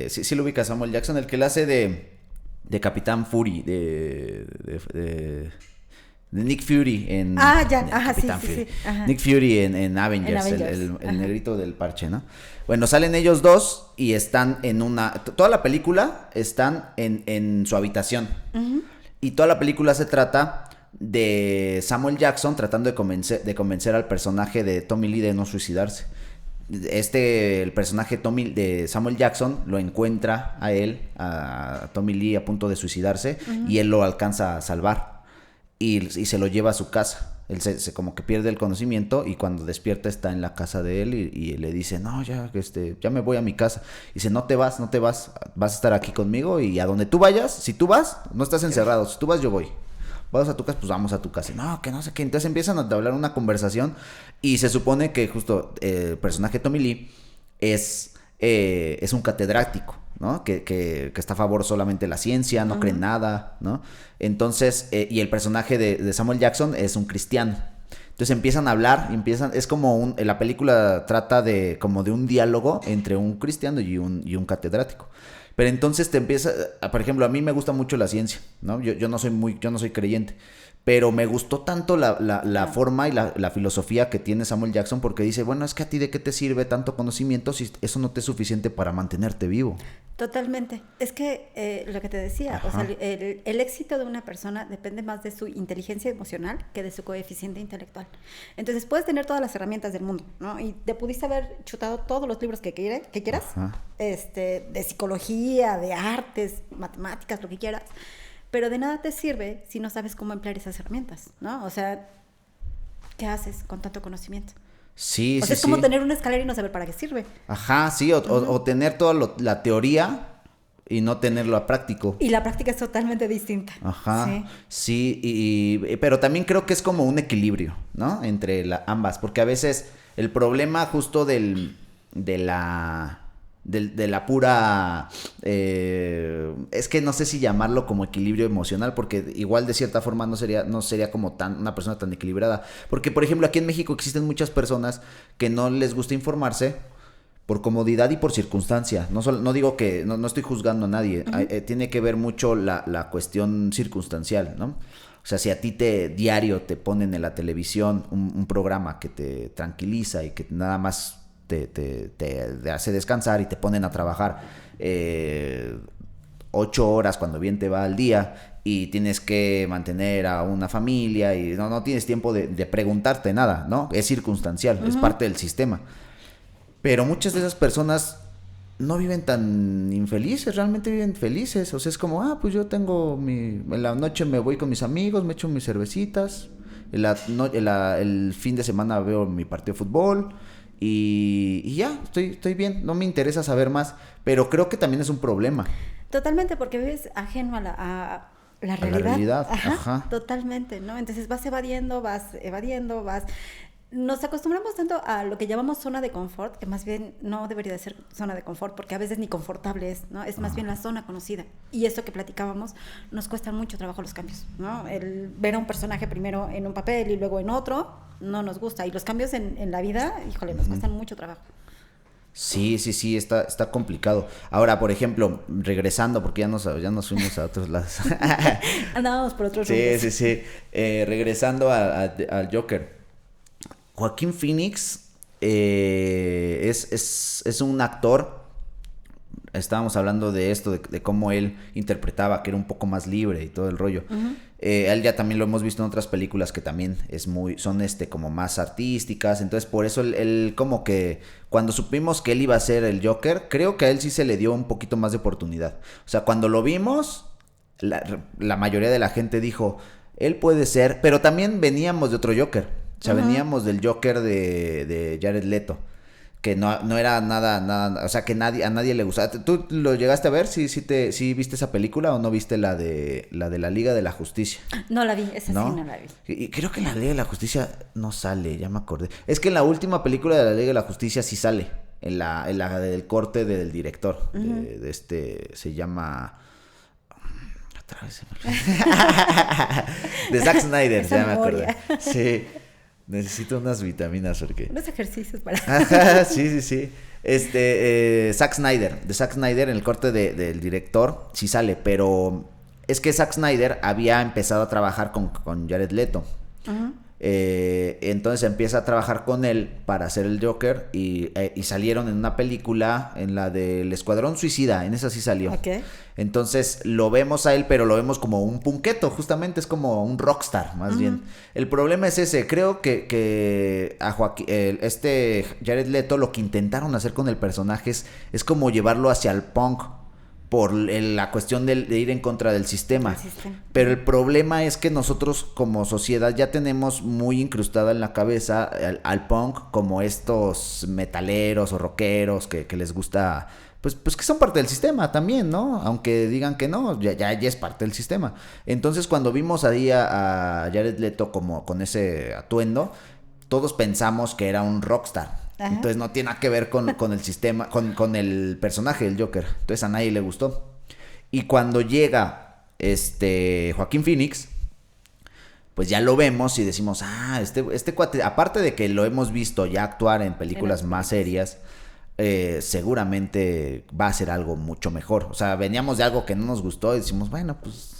sí lo ubica, Samuel Jackson, el que le hace de Capitán Fury, de Nick Fury en Capitán Fury. Nick Fury en Avengers, el negrito del parche, ¿no? Bueno, salen ellos dos y están toda la película están en su habitación. Y toda la película se trata de Samuel Jackson tratando de convencer al personaje de Tommy Lee de no suicidarse. El personaje de Samuel Jackson lo encuentra a Tommy Lee a punto de suicidarse, y él lo alcanza a salvar y se lo lleva a su casa. Él se como que pierde el conocimiento, y cuando despierta está en la casa de él y le dice, no, ya me voy a mi casa. Y dice, no te vas, vas a estar aquí conmigo, y a donde tú vayas, si tú vas, no estás encerrado, si tú vas, yo voy. Vas a tu casa, pues vamos a tu casa. No, que no sé qué. Entonces empiezan a hablar una conversación, y se supone que justo el personaje Tommy Lee es un catedrático, ¿no? Que está a favor solamente de la ciencia, no cree en nada, ¿no? Entonces, y el personaje de Samuel Jackson es un cristiano. Entonces empiezan a hablar, es como la película trata como de un diálogo entre un cristiano y un catedrático. Pero entonces por ejemplo, a mí me gusta mucho la ciencia, ¿no? Yo no soy creyente, pero me gustó tanto la forma y la filosofía que tiene Samuel Jackson, porque dice, bueno, es que a ti de qué te sirve tanto conocimiento si eso no te es suficiente para mantenerte vivo. Totalmente. Es que lo que te decía, o sea, el éxito de una persona depende más de su inteligencia emocional que de su coeficiente intelectual. Entonces, puedes tener todas las herramientas del mundo, ¿no? Y te pudiste haber chutado todos los libros que quieras, de psicología, de artes, matemáticas, lo que quieras. pero de nada te sirve si no sabes cómo emplear esas herramientas, ¿no? O sea, ¿qué haces con tanto conocimiento? Sí, o sea, es como tener una escalera y no saber para qué sirve. Ajá, sí, o tener toda la teoría y no tenerlo a práctico. Y la práctica es totalmente distinta. Ajá, sí, pero también creo que es como un equilibrio, ¿no? Entre ambas, porque a veces el problema justo de la pura, es que no sé si llamarlo como equilibrio emocional, porque igual de cierta forma no sería como una persona tan equilibrada, porque por ejemplo aquí en México existen muchas personas que no les gusta informarse por comodidad y por circunstancia. No digo que, no estoy juzgando a nadie, tiene que ver mucho la cuestión circunstancial, ¿no? O sea, si a ti diario te ponen en la televisión un programa que te tranquiliza y que nada más te hace descansar y te ponen a trabajar 8 horas cuando bien te va al día y tienes que mantener a una familia y no tienes tiempo de preguntarte nada, ¿no? Es circunstancial, es parte del sistema. Pero muchas de esas personas no viven tan infelices, realmente viven felices. O sea, es como, pues yo tengo en la noche me voy con mis amigos, me echo mis cervecitas, el fin de semana veo mi partido de fútbol y ya, estoy bien, no me interesa saber más, pero creo que también es un problema. Totalmente, porque vives ajeno a la realidad. La realidad, ajá. Totalmente, ¿no? Entonces vas evadiendo. Nos acostumbramos tanto a lo que llamamos zona de confort, que más bien no debería de ser zona de confort, porque a veces ni confortable es, ¿no? Es más bien la zona conocida. Y esto que platicábamos, nos cuesta mucho trabajo los cambios, ¿no? El ver a un personaje primero en un papel y luego en otro, no nos gusta. Y los cambios en la vida, híjole, nos cuestan mucho trabajo. Sí, está complicado. Ahora, por ejemplo, regresando, porque ya nos fuimos a otros lados. Andábamos por otros rumbos. Sí. Regresando al Joker. Joaquín Phoenix es un actor. Estábamos hablando de esto, de cómo él interpretaba, que era un poco más libre y todo el rollo. Él ya también lo hemos visto en otras películas que también son como más artísticas. Entonces, por eso él como que cuando supimos que él iba a ser el Joker, creo que a él sí se le dio un poquito más de oportunidad. O sea, cuando lo vimos, la mayoría de la gente dijo, él puede ser, pero también veníamos de otro Joker. O sea, veníamos del Joker de Jared Leto, que no era nada, o sea, que a nadie le gustaba. ¿Tú lo llegaste a ver? ¿Sí viste esa película o no viste la de la Liga de la Justicia? No la vi, esa sí no la vi. Y creo que en la Liga de la Justicia no sale, ya me acordé. Es que en la última película de la Liga de la Justicia sí sale, en la del corte del director, se llama... Otra vez se me olvidó. De Zack Snyder, ya me acordé. Sí. Necesito unas vitaminas porque... Unos ejercicios para... Sí. Zack Snyder. De Zack Snyder, en el corte del director, sí sale, pero es que Zack Snyder había empezado a trabajar con Jared Leto. Entonces empieza a trabajar con él para hacer el Joker y salieron en una película, en la del Escuadrón Suicida, en esa sí salió. Okay. Entonces lo vemos a él, pero lo vemos como un punqueto, justamente es como un rockstar, más bien. El problema es ese, creo que a Joaquín, Jared Leto, lo que intentaron hacer con el personaje es como llevarlo hacia el punk, por la cuestión de ir en contra del sistema. Pero el problema es que nosotros como sociedad ya tenemos muy incrustada en la cabeza al punk como estos metaleros o rockeros que les gusta, pues que son parte del sistema también, ¿no? Aunque digan que no, ya es parte del sistema. Entonces cuando vimos ahí a Jared Leto como con ese atuendo, todos pensamos que era un rockstar. Ajá. Entonces no tiene nada que ver con el sistema, con el personaje del Joker. Entonces a nadie le gustó. Y cuando llega Joaquín Phoenix, pues ya lo vemos y decimos, este cuate, aparte de que lo hemos visto ya actuar en películas más serias, seguramente va a ser algo mucho mejor. O sea, veníamos de algo que no nos gustó y decimos, bueno, pues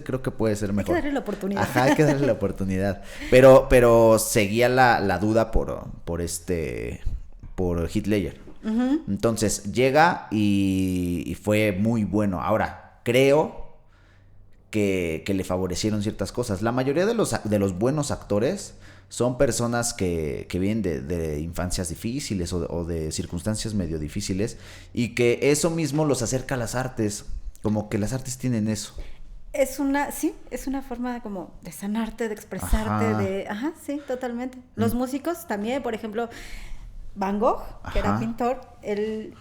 creo que puede ser mejor. Hay que darle la oportunidad. Ajá, hay que darle la oportunidad. Pero seguía la duda por Heath Ledger. Entonces llega y fue muy bueno. Ahora, creo que le favorecieron ciertas cosas. La mayoría de los buenos actores son personas que vienen de infancias difíciles o de circunstancias medio difíciles y que eso mismo los acerca a las artes. Como que las artes tienen eso. es una forma como de sanarte, de expresarte, sí, totalmente. Los músicos también, por ejemplo, Van Gogh, que era pintor, él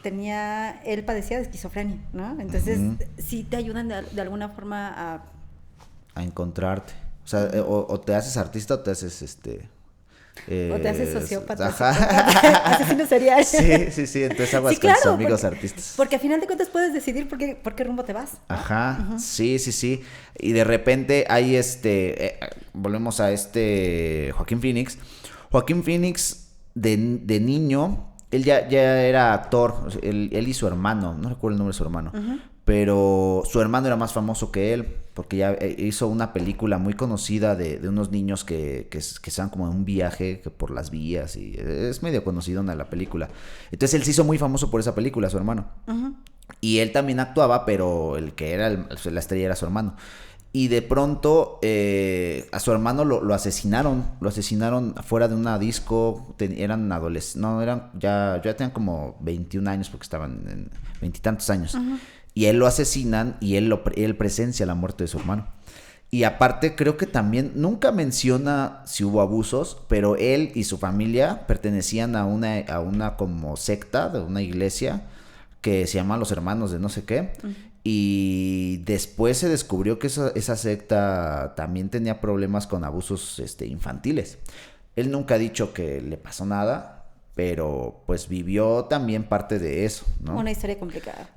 padecía de esquizofrenia, ¿no? Entonces, sí te ayudan de alguna forma a encontrarte. O sea, o te haces artista o te haces o te haces sociópata. Asesino serial. Sí. Entonces aguas con tus amigos artistas. Porque al final de cuentas puedes decidir por qué rumbo te vas. Sí. Y de repente hay volvemos a Joaquín Phoenix. Joaquín Phoenix, de niño, él ya era actor. Él y su hermano, no recuerdo el nombre de su hermano. Pero su hermano era más famoso que él, porque ya hizo una película muy conocida de unos niños que están como en un viaje por las vías, y es medio conocida la película. Entonces él se hizo muy famoso por esa película, su hermano. Y él también actuaba, pero el que era la estrella era su hermano. Y de pronto a su hermano lo asesinaron. Lo asesinaron fuera de una disco. Eran adolescentes. No, ya tenían como 21 años, porque estaban en 20 y tantos años. Y él lo asesinan y él presencia la muerte de su hermano. Y aparte creo que también nunca menciona si hubo abusos, pero él y su familia pertenecían a una como secta, de una iglesia que se llama Los Hermanos de no sé qué. Y después se descubrió que esa secta también tenía problemas con abusos infantiles. Él nunca ha dicho que le pasó nada, pero pues vivió también parte de eso, ¿no? Una historia complicada.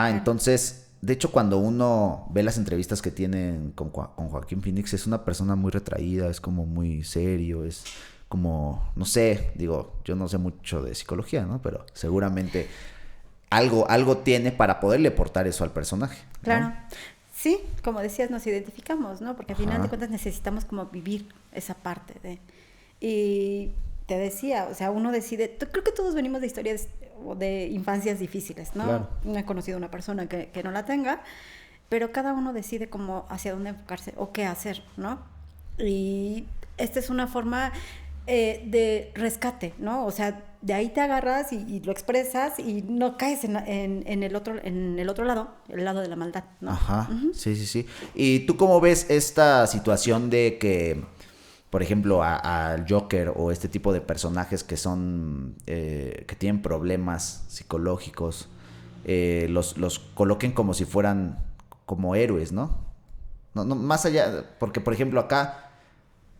Entonces, de hecho, cuando uno ve las entrevistas que tienen con Joaquín Phoenix, es una persona muy retraída, es como muy serio, es como, no sé, digo, yo no sé mucho de psicología, ¿no? Pero seguramente algo tiene para poderle aportar eso al personaje, ¿no? Claro. Sí, como decías, nos identificamos, ¿no? Porque al final de cuentas necesitamos como vivir esa parte de... Y te decía, o sea, uno decide... Creo que todos venimos de historias o de infancias difíciles, ¿no? Claro. No he conocido una persona que no la tenga, pero cada uno decide como hacia dónde enfocarse o qué hacer, ¿no? Y esta es una forma de rescate, ¿no? O sea, de ahí te agarras y lo expresas y no caes en el otro lado, el lado de la maldad, ¿no? Sí. ¿Y tú cómo ves esta situación de que, por ejemplo, al Joker o este tipo de personajes que son que tienen problemas psicológicos, los coloquen como si fueran como héroes, ¿no? No, más allá, porque por ejemplo acá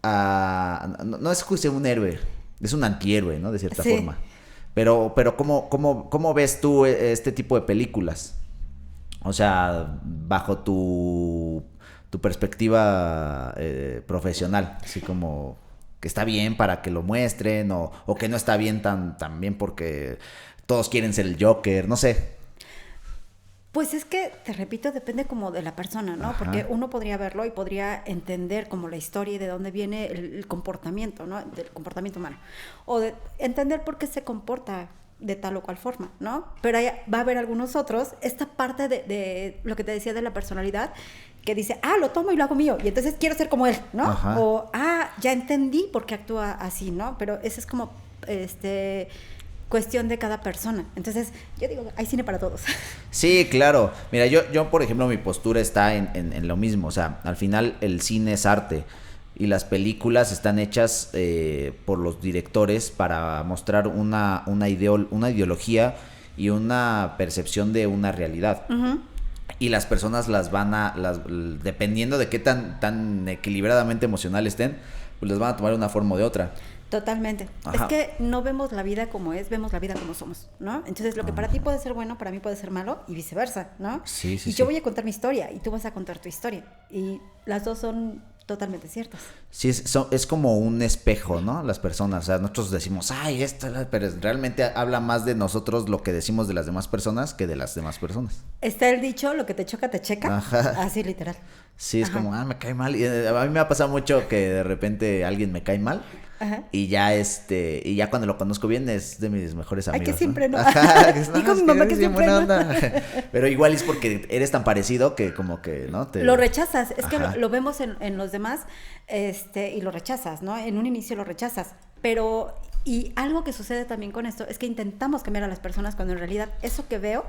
no es que sea un héroe, es un antihéroe, ¿no? De cierta forma. Pero ¿cómo ves tú este tipo de películas? O sea, bajo tu perspectiva profesional, así como que está bien para que lo muestren o que no está bien tan bien porque todos quieren ser el Joker, no sé. Pues es que, te repito, depende como de la persona, ¿no? Porque uno podría verlo y podría entender como la historia y de dónde viene el comportamiento, ¿no? Del comportamiento humano. O de entender por qué se comporta de tal o cual forma, ¿no? Pero va a haber algunos otros, esta parte de lo que te decía de la personalidad, que dice, lo tomo y lo hago mío, y entonces quiero ser como él, ¿no? O, ya entendí por qué actúa así, ¿no? Pero esa es como, cuestión de cada persona. Entonces, yo digo, hay cine para todos. Sí, claro. Mira, yo por ejemplo, mi postura está en lo mismo. O sea, al final el cine es arte y las películas están hechas por los directores para mostrar una ideología y una percepción de una realidad. Y las personas dependiendo de qué tan equilibradamente emocional estén, pues les van a tomar de una forma o de otra. Totalmente. Es que no vemos la vida como es, vemos la vida como somos, ¿no? Entonces, lo que para ti puede ser bueno, para mí puede ser malo y viceversa, ¿no? Sí. Yo voy a contar mi historia y tú vas a contar tu historia. Y las dos son totalmente ciertas. Sí, es como un espejo, ¿no? Las personas, o sea, nosotros decimos, pero realmente habla más de nosotros lo que decimos de las demás personas que de las demás personas. Está el dicho, lo que te choca, te checa. Así, literal. Sí, es como, me cae mal. Y a mí me ha pasado mucho que de repente alguien me cae mal. Y ya cuando lo conozco bien es de mis mejores amigos. Ay, que siempre no. Digo mi mamá que siempre no. Pero igual es porque eres tan parecido que como que, ¿no? Lo rechazas. Es que lo vemos en los demás y lo rechazas, ¿no? En un inicio lo rechazas. Pero, y algo que sucede también con esto es que intentamos cambiar a las personas cuando en realidad eso que veo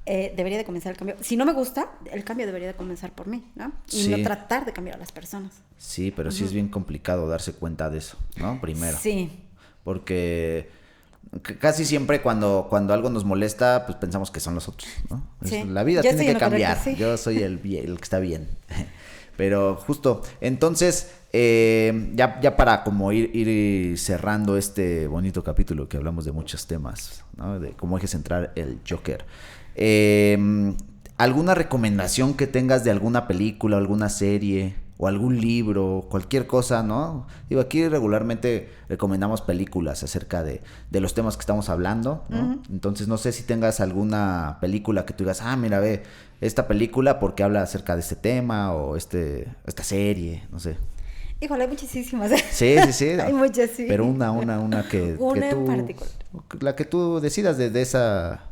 debería de comenzar el cambio. Si no me gusta, el cambio debería de comenzar por mí, ¿no? Y no tratar de cambiar a las personas. Sí, pero sí es bien complicado darse cuenta de eso, ¿no? Primero. Sí. Porque casi siempre cuando algo nos molesta, pues pensamos que son los otros, ¿no? Sí. La vida tiene que cambiar. Correcto, sí. Yo soy el que está bien. Pero justo, entonces, ya para como ir cerrando este bonito capítulo que hablamos de muchos temas, ¿no? De como eje central el Joker. ¿Alguna recomendación que tengas de alguna película, alguna serie o algún libro, cualquier cosa, ¿no? Digo, aquí regularmente recomendamos películas acerca de los temas que estamos hablando, ¿no? Uh-huh. Entonces, no sé si tengas alguna película que tú digas, mira, ve esta película porque habla acerca de este tema o esta serie, no sé. Híjole, hay muchísimas. Sí. Hay muchas, sí. Pero una que una que tú, en particular. La que tú decidas de esa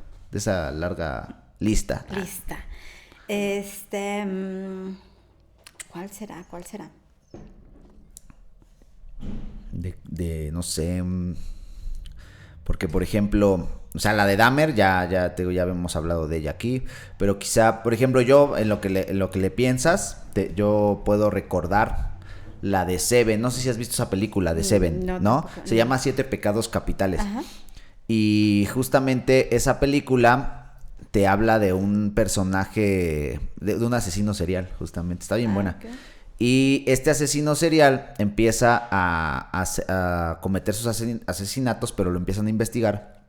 larga lista. ¿Cuál será? No sé, porque por ejemplo, o sea, la de Dahmer ya hemos hablado de ella aquí, pero quizá, por ejemplo, yo en lo que le piensas, yo puedo recordar la de Seven. No sé si has visto esa película de Seven, ¿no? Se llama 7 pecados capitales. Ajá. Y justamente esa película te habla de un personaje, de un asesino serial, justamente. Está bien buena. Okay. Y este asesino serial empieza a cometer sus asesinatos, pero lo empiezan a investigar.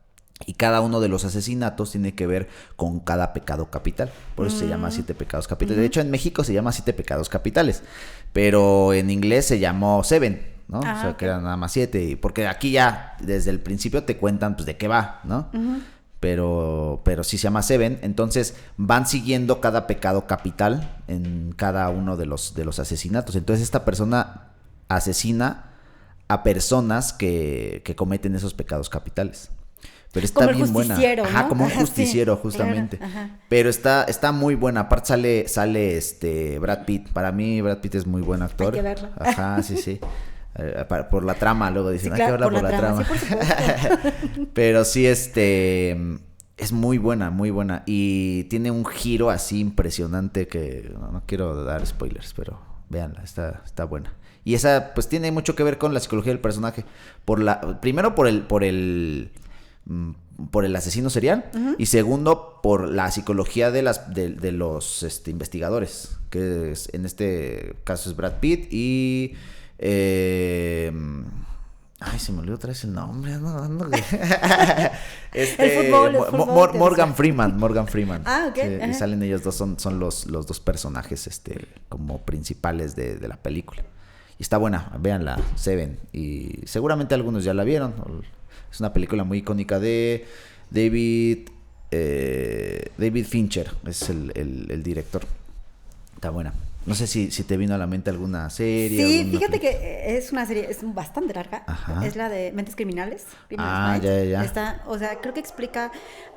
Y cada uno de los asesinatos tiene que ver con cada pecado capital. Por eso se llama 7 pecados capitales. De hecho, en México se llama 7 pecados capitales. Pero en inglés se llamó Seven, ¿no? O sea, que eran nada más 7. Porque aquí ya, desde el principio, te cuentan pues de qué va, ¿no? Pero sí se llama Seven. Entonces van siguiendo cada pecado capital en cada uno de los asesinatos. Entonces esta persona asesina a personas que cometen esos pecados capitales. Pero está bien buena. ¿No? Como un justiciero, justamente. Claro. Pero está muy buena. Aparte sale Brad Pitt. Para mí Brad Pitt es muy buen actor. Hay que verlo. Sí. Por la trama, luego dicen, sí, claro, hay que verla por la trama. Sí, pero sí, es muy buena. Y tiene un giro así impresionante que no quiero dar spoilers, pero véanla, está buena. Y esa, pues, tiene mucho que ver con la psicología del personaje. Primero por el asesino serial, uh-huh. Y segundo por la psicología de los investigadores, que en este caso es Brad Pitt y se me olvidó otra vez el nombre. El fútbol, Morgan Freeman. Okay. Y salen ellos dos, son los dos personajes como principales de la película. Y está buena, véanla, Seven. Y seguramente algunos ya la vieron. Es una película muy icónica de David Fincher, es el director. Está buena. No sé si te vino a la mente alguna serie. Sí, fíjate que es una serie, es bastante larga. Ajá. Es la de Mentes Criminales. Ya. O sea, creo que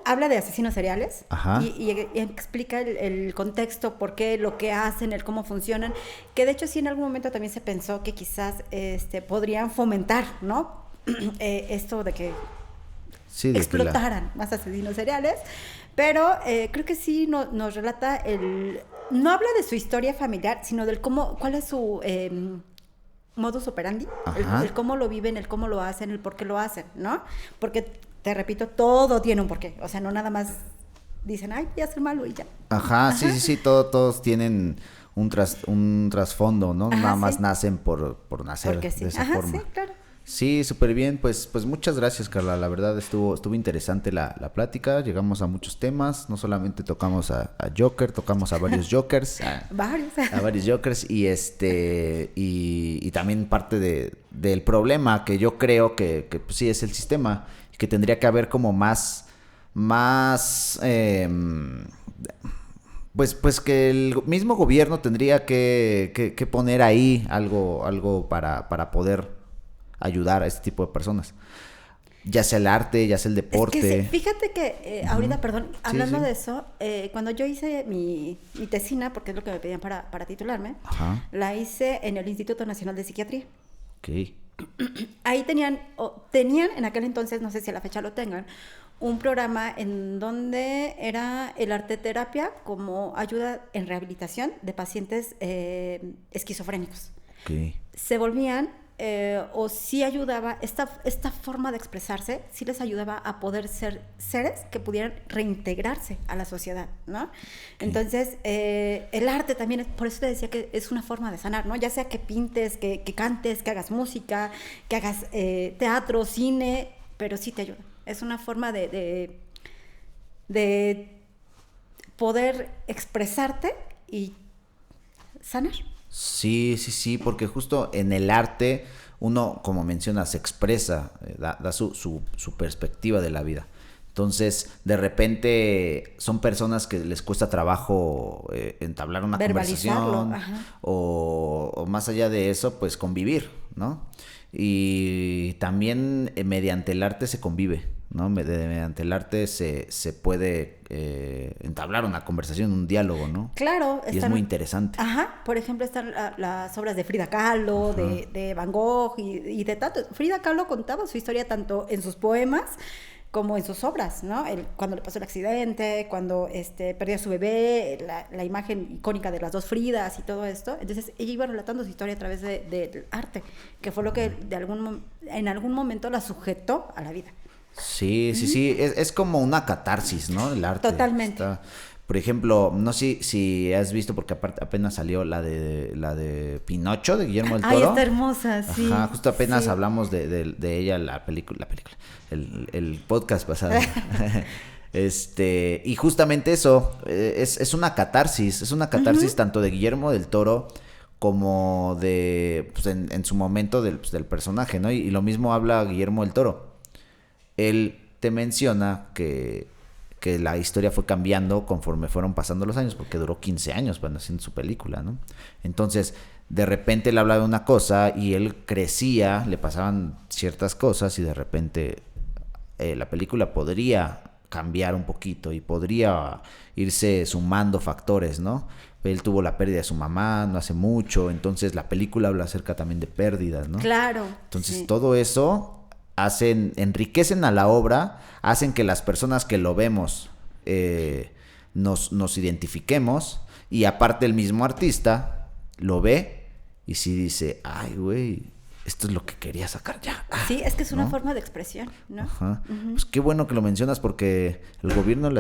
habla de asesinos seriales. Ajá. Y explica el contexto, por qué, lo que hacen, el cómo funcionan. Que de hecho sí en algún momento también se pensó que quizás podrían fomentar, ¿no? Esto de que explotaran más asesinos seriales. Pero creo que sí nos relata no habla de su historia familiar, sino del cuál es su modus operandi, el cómo lo viven, el cómo lo hacen, el por qué lo hacen, ¿no? Porque, te repito, todo tiene un porqué. O sea, no nada más dicen, voy a ser malo y ya. Ajá. Sí, todos tienen un trasfondo, ¿no? Nada más nacen por nacer. Porque sí. De esa forma. Sí, claro. Sí, súper bien, pues muchas gracias, Carla, la verdad estuvo interesante la plática, llegamos a muchos temas, no solamente tocamos a Joker, tocamos a varios Jokers, a varios Jokers y también parte del problema que yo creo que pues, sí es el sistema, que tendría que haber como más pues que el mismo gobierno tendría que poner ahí algo para poder ayudar a este tipo de personas, ya sea el arte, ya sea el deporte. Es que fíjate que ahorita, perdón, hablando de eso, cuando yo hice mi tesina, porque es lo que me pedían para titularme, la hice en el Instituto Nacional de Psiquiatría. Okay. Ahí tenían en aquel entonces, no sé si a la fecha lo tengan, un programa en donde era el arte terapia como ayuda en rehabilitación de pacientes esquizofrénicos. Okay. Se volvían, o sí ayudaba, esta forma de expresarse, sí les ayudaba a poder ser seres que pudieran reintegrarse a la sociedad, ¿no? Okay. Entonces, el arte también, por eso te decía que es una forma de sanar, ¿no? Ya sea que pintes, que cantes, que hagas música, que hagas teatro, cine, pero sí te ayuda. Es una forma de poder expresarte y sanar. Sí, porque justo en el arte uno, como mencionas, se expresa, da su perspectiva de la vida. Entonces, de repente son personas que les cuesta trabajo entablar una conversación o más allá de eso, pues convivir, ¿no? Y también mediante el arte se convive, ¿no? Mediante el arte se puede entablar una conversación, un diálogo, ¿no? Claro. Y es muy interesante. Ajá, por ejemplo, están las obras de Frida Kahlo, de Van Gogh y de tanto. Frida Kahlo contaba su historia tanto en sus poemas como en sus obras, ¿no? Cuando le pasó el accidente, cuando perdió a su bebé, la imagen icónica de las dos Fridas y todo esto. Entonces ella iba relatando su historia a través del arte, que fue lo que en algún momento la sujetó a la vida. Sí, es como una catarsis, ¿no? El arte. Totalmente. Por ejemplo, no sé si has visto, porque aparte apenas salió la de Pinocho, de Guillermo del Toro. Ay, está hermosa, sí. Ajá, justo apenas hablamos de ella, la película, el podcast pasado. Y justamente eso, es una catarsis, tanto de Guillermo del Toro como de, pues en su momento del personaje, ¿no? Y lo mismo habla Guillermo del Toro. Él te menciona que la historia fue cambiando conforme fueron pasando los años, porque duró 15 años cuando haciendo su película, ¿no? Entonces, de repente él hablaba de una cosa y él crecía, le pasaban ciertas cosas y de repente la película podría cambiar un poquito y podría irse sumando factores, ¿no? Él tuvo la pérdida de su mamá no hace mucho, entonces la película habla acerca también de pérdidas, ¿no? Claro. Entonces, todo eso enriquecen a la obra, hacen que las personas que lo vemos nos identifiquemos, y aparte el mismo artista lo ve y sí dice, ay, güey, esto es lo que quería sacar ya. Sí, es que es una forma de expresión, ¿no? Ajá. Pues qué bueno que lo mencionas, porque el gobierno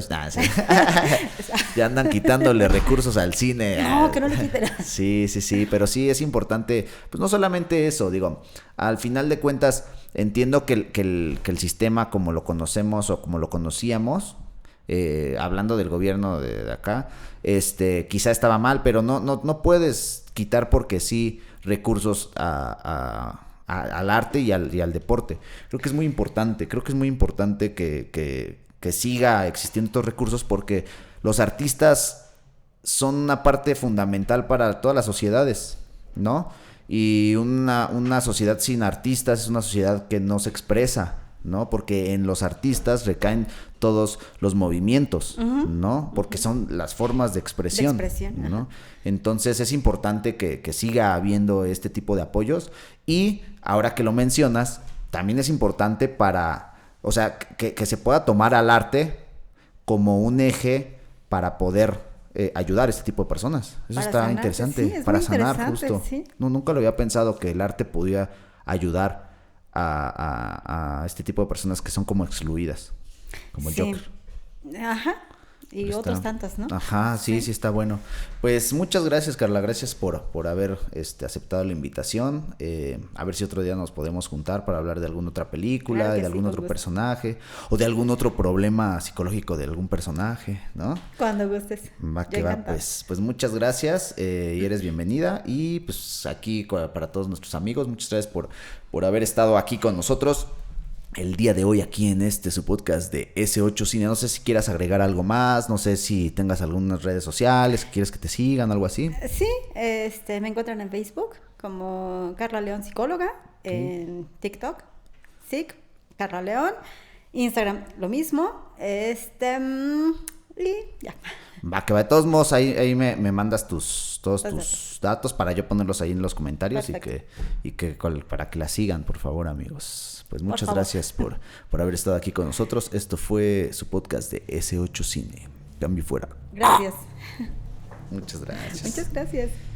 ya andan quitándole recursos al cine. No, que no le quiten. Sí, pero sí es importante, pues no solamente eso, digo, al final de cuentas entiendo que el sistema como lo conocemos o como lo conocíamos, hablando del gobierno de acá, quizá estaba mal, pero no puedes quitar porque sí recursos al arte y al deporte. Creo que es muy importante, que siga existiendo estos recursos, porque los artistas son una parte fundamental para todas las sociedades, ¿no? Y una sociedad sin artistas es una sociedad que no se expresa, ¿no? Porque en los artistas recaen todos los movimientos, ¿no? Porque son las formas de expresión, ¿no? Entonces es importante que siga habiendo este tipo de apoyos, y ahora que lo mencionas, también es importante o sea, que se pueda tomar al arte como un eje para poder ayudar a este tipo de personas. Eso está interesante, sí, para sanar justo. Sí. No, nunca lo había pensado, que el arte podía ayudar a este tipo de personas que son como excluidas, como el Joker. Ajá. Y otros tantos, ¿no? Ajá, sí, está bueno. Pues muchas gracias, Carla, gracias por haber aceptado la invitación. A ver si otro día nos podemos juntar para hablar de alguna otra película, claro, de algún otro personaje, o de algún otro problema psicológico de algún personaje, ¿no? Cuando gustes. Va que va, pues muchas gracias, y eres bienvenida. Y pues aquí para todos nuestros amigos, muchas gracias por haber estado aquí con nosotros el día de hoy aquí en su podcast de S8 Cine. No sé si quieras agregar algo más, no sé si tengas algunas redes sociales, quieres que te sigan, algo así. Sí, me encuentran en Facebook como Carla León Psicóloga, en TikTok, Carla León, Instagram lo mismo, Y ya. Va, que va. De todos modos, ahí me mandas todos tus datos para yo ponerlos ahí en los comentarios. Perfecto. Para que la sigan, por favor, amigos. Pues muchas gracias por haber estado aquí con nosotros. Esto fue su podcast de S8 Cine. Cambio fuera. Gracias. Muchas gracias. Muchas gracias.